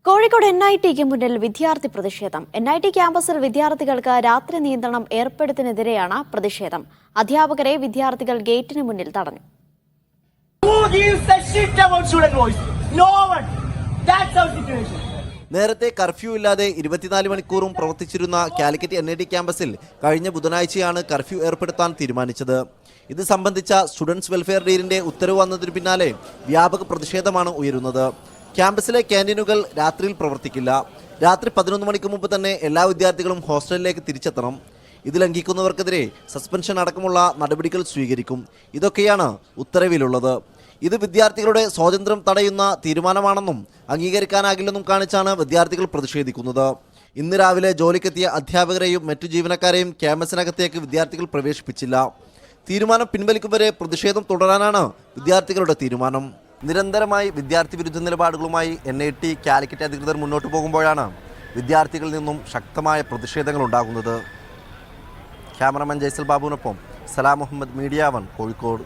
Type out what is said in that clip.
കോഴിക്കോട് NITക്ക് മുന്നിൽ വിദ്യാർത്ഥി പ്രതിഷേധം. NIT ക്യാമ്പസിൽ വിദ്യാർത്ഥികൾക്ക് രാത്രി നിയന്ത്രണം ഏർപ്പെടുത്തിനെതിരെയാണ് പ്രതിഷേധം. അധ്യാപകരെ വിദ്യാർത്ഥികൾ ഗേറ്റിന് മുന്നിൽ തടഞ്ഞു. നേരത്തെ കർഫ്യൂ ഇല്ലാതെ 24 മണിക്കൂറും പ്രവർത്തിച്ചിരുന്ന കാലിക്കറ്റ് NIT ക്യാമ്പസിൽ കഴിഞ്ഞ ബുധനാഴ്ചയാണ് കർഫ്യൂ ഏർപ്പെടുത്താൻ തീരുമാനിച്ചത്. ഇത് സംബന്ധിച്ച സ്റ്റുഡൻസ് വെൽഫെയർ ഡീലിന്റെ ഉത്തരവ് വന്നതിനു പിന്നാലെ വ്യാപക പ്രതിഷേധമാണ് ഉയരുന്നത്. ക്യാമ്പസിലെ ക്യാൻറ്റീനുകൾ രാത്രിയിൽ പ്രവർത്തിക്കില്ല. രാത്രി 11 മണിക്ക് മുമ്പ് തന്നെ എല്ലാ വിദ്യാർത്ഥികളും ഹോസ്റ്റലിലേക്ക് തിരിച്ചെത്തണം. ഇത് ലംഘിക്കുന്നവർക്കെതിരെ സസ്പെൻഷൻ അടക്കമുള്ള നടപടികൾ സ്വീകരിക്കും. ഇതൊക്കെയാണ് ഉത്തരവിലുള്ളത്. ഇത് വിദ്യാർത്ഥികളുടെ സ്വാതന്ത്ര്യം തടയുന്ന തീരുമാനമാണെന്നും അംഗീകരിക്കാനാകില്ലെന്നും കാണിച്ചാണ് വിദ്യാർത്ഥികൾ പ്രതിഷേധിക്കുന്നത്. ഇന്ന് രാവിലെ ജോലിക്കെത്തിയ അധ്യാപകരെയും മറ്റു ജീവനക്കാരെയും ക്യാമ്പസിനകത്തേക്ക് വിദ്യാർത്ഥികൾ പ്രവേശിപ്പിച്ചില്ല. തീരുമാനം പിൻവലിക്കും വരെ പ്രതിഷേധം തുടരാനാണ് വിദ്യാർത്ഥികളുടെ തീരുമാനം. നിരന്തരമായി വിദ്യാർത്ഥി വിരുദ്ധ നിലപാടുകളുമായി NIT കാലിക്കറ്റ് അധികൃതർ മുന്നോട്ട് പോകുമ്പോഴാണ് വിദ്യാർത്ഥികളിൽ നിന്നും ശക്തമായ പ്രതിഷേധങ്ങൾ ഉണ്ടാകുന്നത്. ക്യാമറമാൻ ജയ്സൽ ബാബുവിനൊപ്പം സലാം മുഹമ്മദ്, മീഡിയ 1, കോഴിക്കോട്.